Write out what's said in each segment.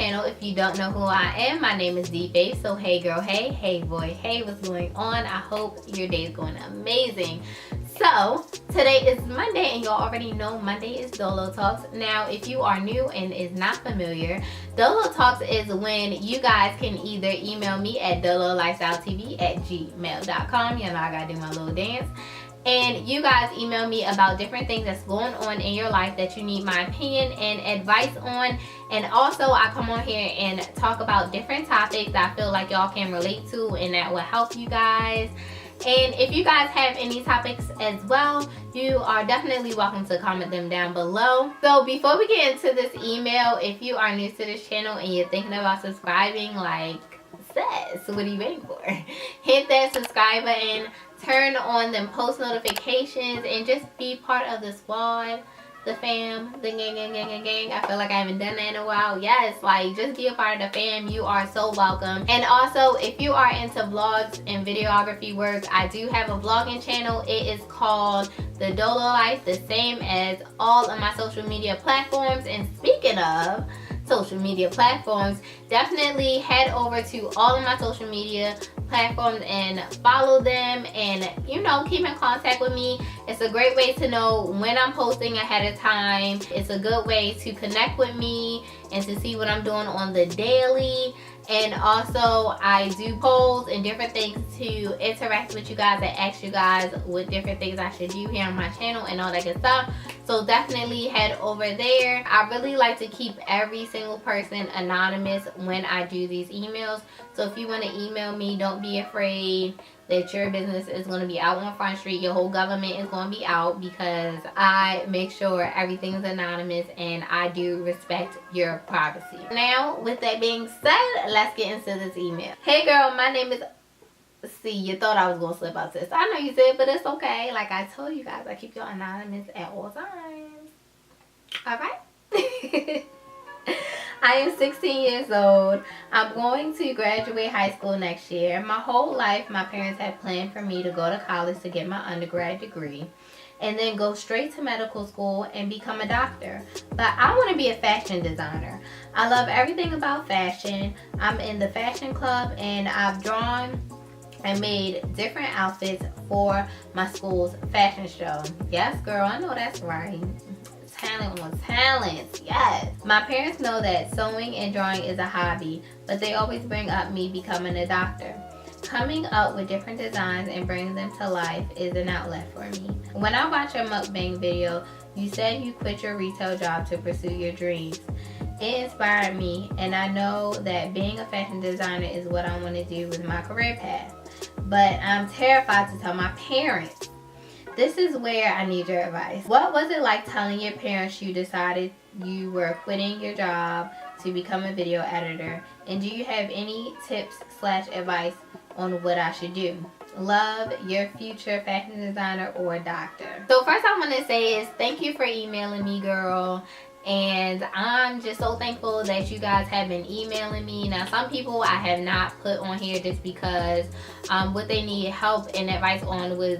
channel. If you don't know who I am, my name is D-Face. So hey girl, hey boy, hey, what's going on? I hope your day is going amazing. So today is Monday, and y'all already know Monday is Dolo Talks. Now if you are new and is not familiar, Dolo Talks is when you guys can either email me at DoloLifestyletv@gmail.com. You know I gotta do my little dance. And you guys email me about different things that's going on in your life that you need my opinion and advice on. And also I come on here and talk about different topics that I feel like y'all can relate to and that will help you guys. And if you guys have any topics as well, you are definitely welcome to comment them down below. So before we get into this email, if you are new to this channel and you're thinking about subscribing, like sis, what are you waiting for? Hit that subscribe button, turn on them post notifications, and just be part of the squad, the fam, the gang. I feel like I haven't done that in a while. Yes, like just be a part of the fam. You are so welcome. And also, if you are into vlogs and videography work, I do have a vlogging channel. It is called The Dolo Life, the same as all of my social media platforms. And speaking of social media platforms, definitely head over to all of my social media platforms and follow them, and you know, keep in contact with me. It's a great way to know when I'm posting ahead of time. It's a good way to connect with me and to see what I'm doing on the daily. And also I do polls and different things to interact with you guys and ask you guys what different things I should do here on my channel and all that good stuff. So definitely head over there. I really like to keep every single person anonymous when I do these emails. So if you want to email me, don't be afraid that your business is going to be out on Front Street. Your whole government is going to be out, because I make sure everything is anonymous and I do respect your privacy. Now, with that being said, let's get into this email. Hey girl, my name is... See, you thought I was going to slip out this. I know you did, but it's okay. Like I told you guys, I keep you anonymous at all times. Alright? I am 16 years old. I'm going to graduate high school next year. My whole life, my parents had planned for me to go to college to get my undergrad degree and then go straight to medical school and become a doctor. But I want to be a fashion designer. I love everything about fashion. I'm in the fashion club, and I've drawn and made different outfits for my school's fashion show. Yes, girl, I know that's right. Talent on talent, yes. My parents know that sewing and drawing is a hobby, but they always bring up me becoming a doctor. Coming up with different designs and bringing them to life is an outlet for me. When I watched your mukbang video, you said you quit your retail job to pursue your dreams. It inspired me, and I know that being a fashion designer is what I want to do with my career path. But I'm terrified to tell my parents. This is where I need your advice. What was it like telling your parents you decided you were quitting your job to become a video editor? And do you have any tips/advice on what I should do? Love, your future fashion designer or doctor. So first I want to say is thank you for emailing me, girl. And I'm just so thankful that you guys have been emailing me. Now some people I have not put on here just because what they need help and advice on was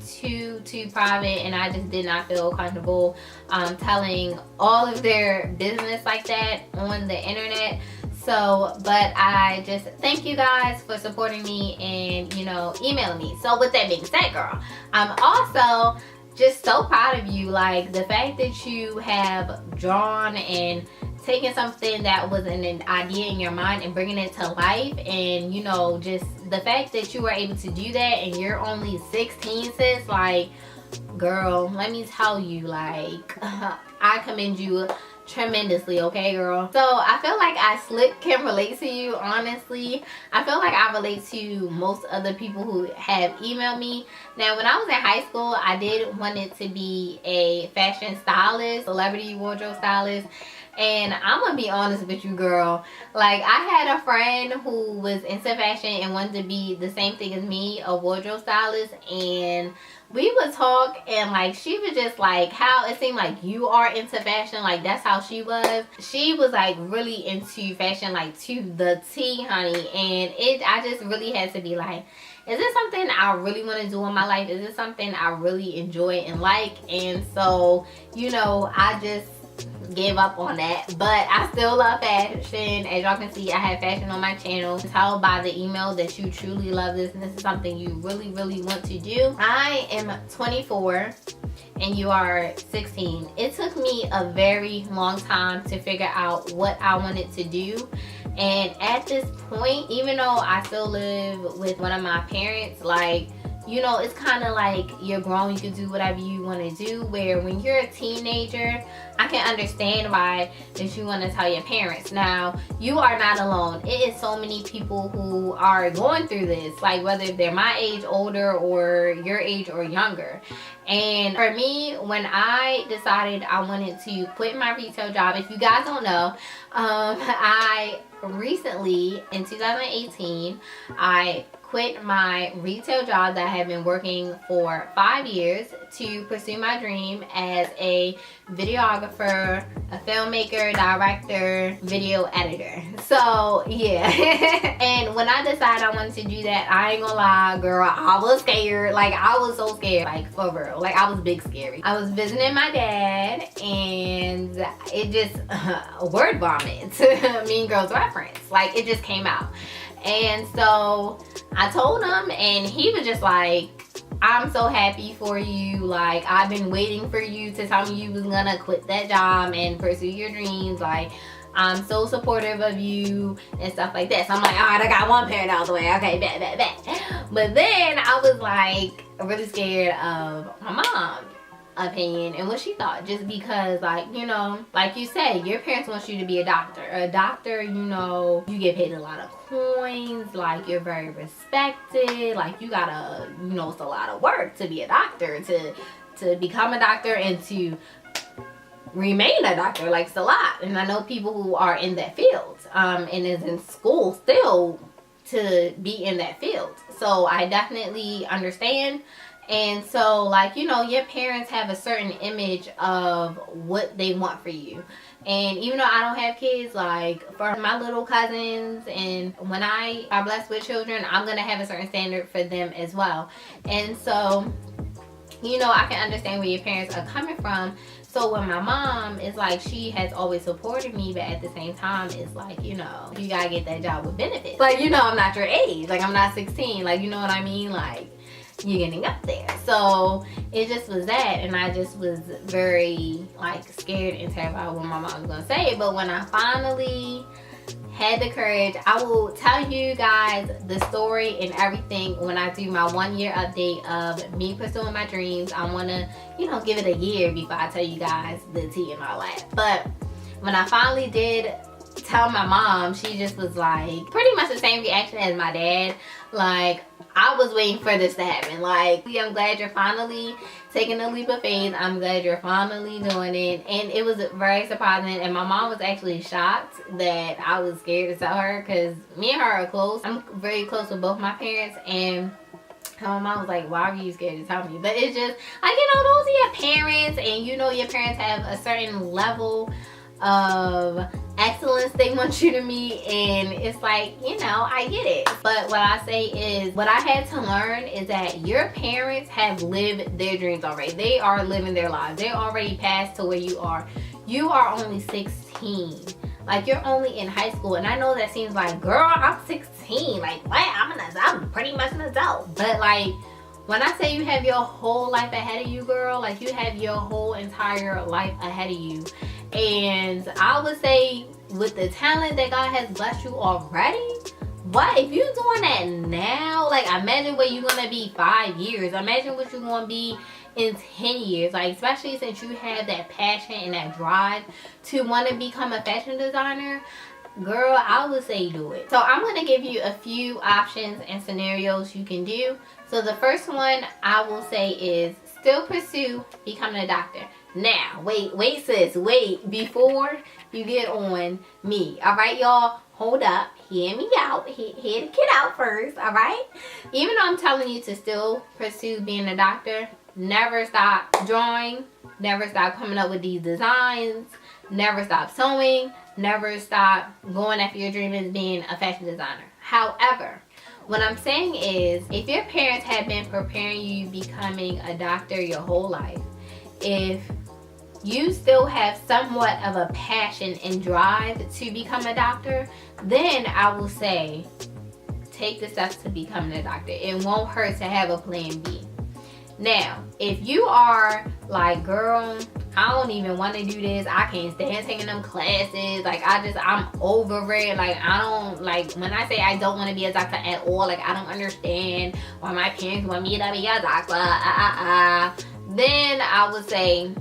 too private, and I just did not feel comfortable telling all of their business like that on the internet. So, but I just thank you guys for supporting me and, you know, emailing me. So with that being said, girl, I'm also just so proud of you. Like the fact that you have drawn and taking something that was an idea in your mind and bringing it to life, and you know, just the fact that you were able to do that and you're only 16, sis. Like girl, let me tell you, like I commend you tremendously, okay girl? So I feel like I can relate to you. Honestly, I feel like I relate to most other people who have emailed me. Now when I was in high school, I did want it to be a fashion stylist, celebrity wardrobe stylist. And I'm gonna be honest with you, girl, like I had a friend who was into fashion and wanted to be the same thing as me, a wardrobe stylist, and we would talk, and like she was just like how it seemed like you are into fashion, like that's how she was. She was like really into fashion, like to the T, honey. And I just really had to be like, is this something I really want to do in my life? Is this something I really enjoy and like? And so, you know, I just gave up on that, but I still love fashion. As y'all can see, I have fashion on my channel. Tell by the email that you truly love this and this is something you really want to do. I am 24 and you are 16. It took me a very long time to figure out what I wanted to do. And at this point, even though I still live with one of my parents, like, you know, it's kind of like you're grown, you can do whatever you want to do. Where when you're a teenager, I can understand why that you want to tell your parents. Now, you are not alone. It is so many people who are going through this, like whether they're my age, older, or your age or younger. And for me, when I decided I wanted to quit my retail job, if you guys don't know, I recently, in 2018, I quit my retail job that I had been working for 5 years to pursue my dream as a videographer, a filmmaker, director, video editor. So yeah. And when I decided I wanted to do that, I ain't gonna lie, girl, I was scared. Like, I was so scared, like, for real. Like, I was big scary. I was visiting my dad and it just word vomit. Mean Girls reference. Like, it just came out. And so I told him and he was just like, I'm so happy for you. Like, I've been waiting for you to tell me you was gonna quit that job and pursue your dreams. Like, I'm so supportive of you and stuff like that. So I'm like, all right, I got one parent out of the way. Okay, bet. But then I was like really scared of my mom's opinion and what she thought, just because, like, you know, like you said, your parents want you to be a doctor. A doctor, you know, you get paid a lot of coins, like, you're very respected, like, you gotta, you know, it's a lot of work to be a doctor, to become a doctor and to remain a doctor. Like, it's a lot. And I know people who are in that field and is in school still to be in that field. So I definitely understand. And so, like, you know, your parents have a certain image of what they want for you. And even though I don't have kids, like, for my little cousins, and when I are blessed with children, I'm going to have a certain standard for them as well. And so, you know, I can understand where your parents are coming from. So when my mom is like, she has always supported me, but at the same time, it's like, you know, you got to get that job with benefits. Like, you know, I'm not your age. Like, I'm not 16. Like, you know what I mean? Like, you're getting up there. So it just was that, and I just was very, like, scared and terrified what my mom was gonna say. But when I finally had the courage, I will tell you guys the story and everything when I do my 1 year update of me pursuing my dreams. I want to, you know, give it a year before I tell you guys the tea in my life. But when I finally did tell my mom, she just was like, pretty much the same reaction as my dad. Like, I was waiting for this to happen. Like, I'm glad you're finally taking a leap of faith. I'm glad you're finally doing it. And it was very surprising. And my mom was actually shocked that I was scared to tell her, because me and her are close. I'm very close with both my parents. And my mom was like, why are you scared to tell me? But it's just, like, you know, those are your parents. And, you know, your parents have a certain level of excellence they want you to meet, and it's like, you know, I get it. But what I say is, what I had to learn is that your parents have lived their dreams already. They are living their lives. They're already past to where you are. You are only 16. Like, you're only in high school. And I know that seems like, girl, I'm 16. Like, what? I'm pretty much an adult. But, like, when I say you have your whole life ahead of you, girl, like, you have your whole entire life ahead of you. And I would say, with the talent that God has blessed you already, what if you're doing that now? Like, imagine where you're gonna be 5 years. Imagine what you're gonna be in 10 years. Like, especially since you have that passion and that drive to want to become a fashion designer. Girl, I would say do it. So I'm going to give you a few options and scenarios you can do. So the first one I will say is still pursue becoming a doctor. Now, wait sis, wait, before you get on me. Alright, y'all, hold up, hear me out, hear the kid out first, alright? Even though I'm telling you to still pursue being a doctor, never stop drawing, never stop coming up with these designs, never stop sewing, never stop going after your dream as being a fashion designer. However, what I'm saying is, if your parents have been preparing you becoming a doctor your whole life, if you still have somewhat of a passion and drive to become a doctor, then I will say take the steps to becoming a doctor. It won't hurt to have a plan B. Now, if you are like, girl, I don't even want to do this, I can't stand taking them classes, like I'm over it, like I don't, like when I say I don't want to be a doctor at all, like I don't understand why my parents want me to be a doctor, then I would say,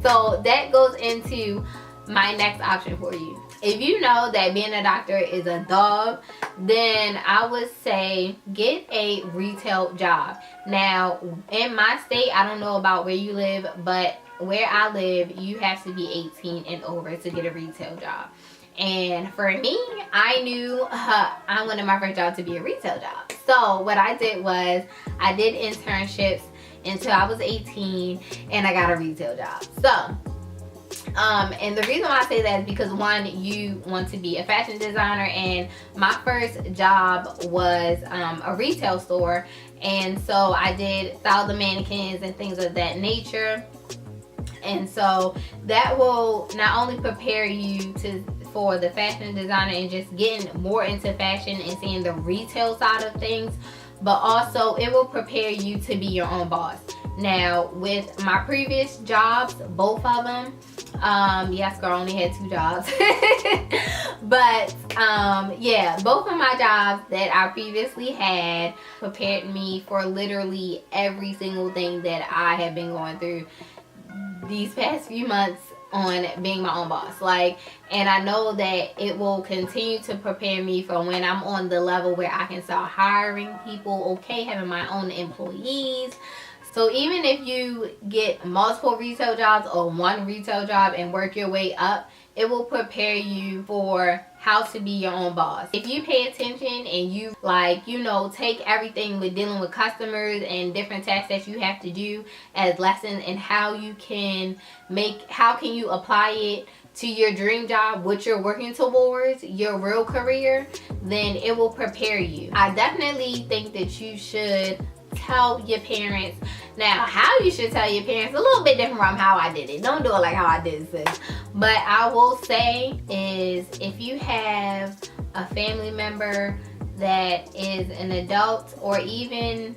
so that goes into my next option for you. If you know that being a doctor is a dog, then I would say get a retail job. Now, in my state, I don't know about where you live, but where I live, you have to be 18 and over to get a retail job. And for me, I knew I wanted my first job to be a retail job. So what I did was I did internships until I was 18 and I got a retail job. So and the reason why I say that is because, one, you want to be a fashion designer, and my first job was a retail store, and so I did style the mannequins and things of that nature. And so that will not only prepare you for the fashion designer and just getting more into fashion and seeing the retail side of things, but also it will prepare you to be your own boss. Now, with my previous jobs, both of them, yes, girl, I only had 2 jobs. But yeah, both of my jobs that I previously had prepared me for literally every single thing that I have been going through these past few months on being my own boss. Like, and I know that it will continue to prepare me for when I'm on the level where I can start hiring people, okay, having my own employees. So even if you get multiple retail jobs or one retail job and work your way up, it will prepare you for how to be your own boss. If you pay attention and you, like, you know, take everything with dealing with customers and different tasks that you have to do as lessons, and how can you apply it to your dream job, what you're working towards, your real career, then it will prepare you. I definitely think that you should tell your parents. Now, how you should tell your parents, a little bit different from how I did it. Don't do it like how I did it, sis. But I will say is, if you have a family member that is an adult, or even,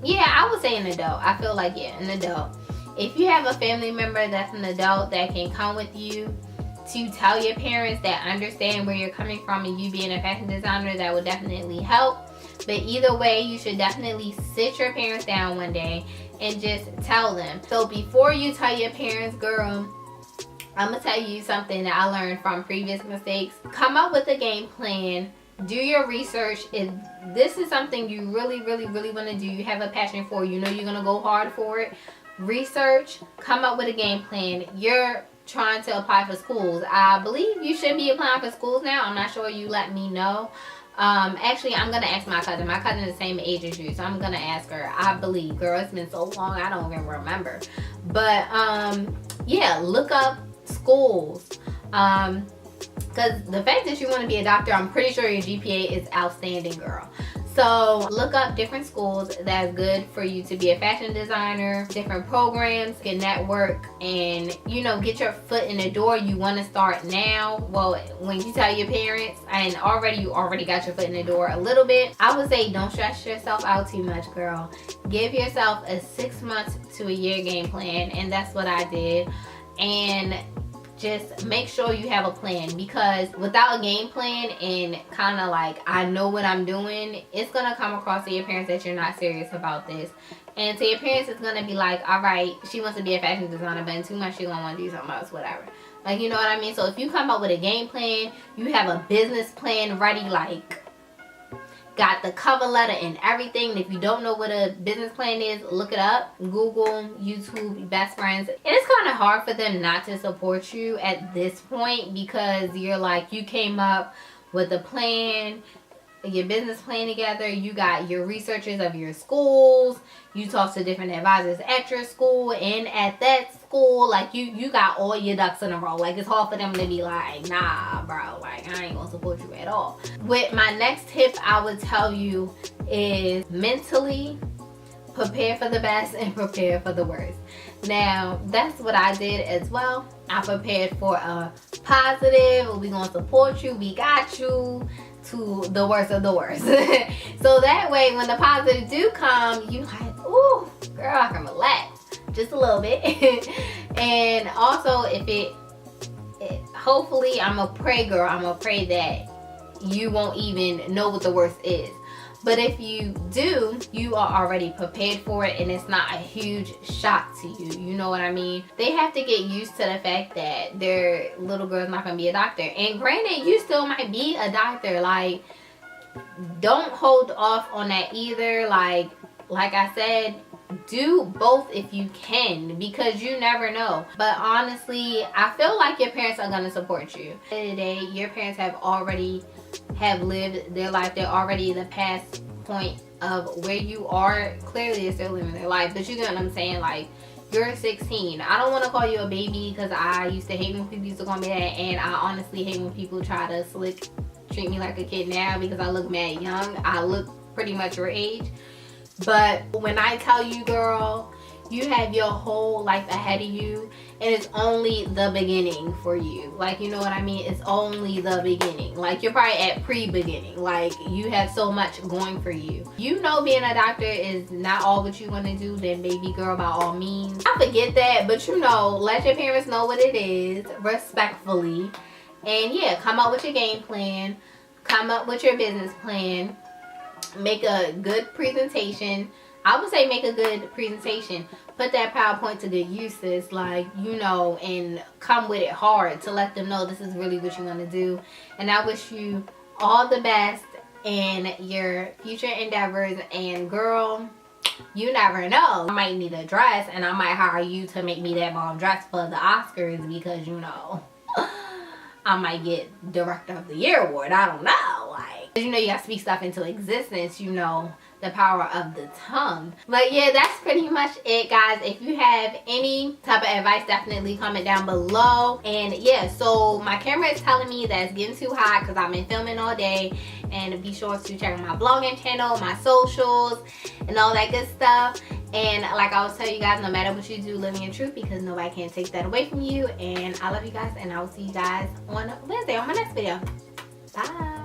yeah, I would say an adult. I feel like, yeah, an adult. If you have a family member that's an adult that can come with you to tell your parents, that understand where you're coming from, and you being a fashion designer, that would definitely help. But either way, you should definitely sit your parents down one day and just tell them. So before you tell your parents, girl, I'm going to tell you something that I learned from previous mistakes. Come up with a game plan. Do your research. If this is something you really, really, really want to do, you have a passion for, you know you're going to go hard for it, research, come up with a game plan. You're trying to apply for schools. I believe you should be applying for schools now. I'm not sure, you let me know. Actually, I'm gonna ask my cousin. My cousin is the same age as you, so I'm gonna ask her. I believe, girl, it's been so long I don't even remember. But yeah, look up schools. Because the fact that you want to be a doctor, I'm pretty sure your GPA is outstanding, girl. So look up different schools that's good for you to be a fashion designer, different programs, get network, and, you know, get your foot in the door. You want to start now. Well, when you tell your parents, and you already got your foot in the door a little bit, I would say don't stress yourself out too much, girl. Give yourself a 6 months to a year game plan, and that's what I did. And just make sure you have a plan, because without a game plan and kind of like, I know what I'm doing, it's going to come across to your parents that you're not serious about this. And to your parents, it's going to be like, all right, she wants to be a fashion designer, but in 2 months she's going to want to do something else, whatever. Like, you know what I mean? So if you come up with a game plan, you have a business plan ready, like got the cover letter and everything. If you don't know what a business plan is, look it up. Google, YouTube, best friends. And it's kind of hard for them not to support you at this point, because you're like, you came up with a plan, your business plan together, you got your researchers of your schools, you talk to different advisors at your school and at that school, like you got all your ducks in a row. Like, it's hard for them to be like, nah bro, like I ain't gonna support you at all. With my next tip, I would tell you is mentally prepare for the best and prepare for the worst. Now, that's what I did as well. I prepared for a positive, we gonna support you, we got you, to the worst of the worst. So that way, when the positive do come, you like, ooh, girl, I can relax just a little bit. And also, if it hopefully, I'm gonna pray, girl, I'm gonna pray that you won't even know what the worst is. But if you do, you are already prepared for it and it's not a huge shock to you. You know what I mean? They have to get used to the fact that their little girl's not gonna be a doctor. And granted, you still might be a doctor. Like, don't hold off on that either. Like I said, do both if you can, because you never know. But honestly, I feel like your parents are gonna support you. At the end of the day, your parents have lived their life. They're already the past point of where you are. Clearly they're still living their life, but you get what I'm saying. Like, you're 16. I don't want to call you a baby, because I used to hate when people used to call me that, and I honestly hate when people try to treat me like a kid now, because I look mad young. I look pretty much your age. But when I tell you, girl, you have your whole life ahead of you, and it's only the beginning for you. Like, you know what I mean? It's only the beginning. Like, you're probably at pre-beginning. Like, you have so much going for you. You know, being a doctor is not all what you want to do, then baby girl, by all means. I forget that, but you know, let your parents know what it is, respectfully. And yeah, come up with your game plan. Come up with your business plan. Make a good presentation. I would say make a good presentation. Put that PowerPoint to good uses, like, you know, and come with it hard to let them know this is really what you want to do. And I wish you all the best in your future endeavors. And girl, you never know. I might need a dress, and I might hire you to make me that bomb dress for the Oscars, because, you know, I might get Director of the Year award. I don't know. Like, you know, you gotta speak stuff into existence, you know, the power of the tongue. But yeah, that's pretty much it, guys. If you have any type of advice, definitely comment down below. And yeah, so my camera is telling me that it's getting too hot because I've been filming all day. And be sure to check out my blogging channel, my socials, and all that good stuff. And like I always tell you guys, no matter what you do, living your truth, because nobody can take that away from you. And I love you guys, and I will see you guys on Wednesday on my next video. Bye.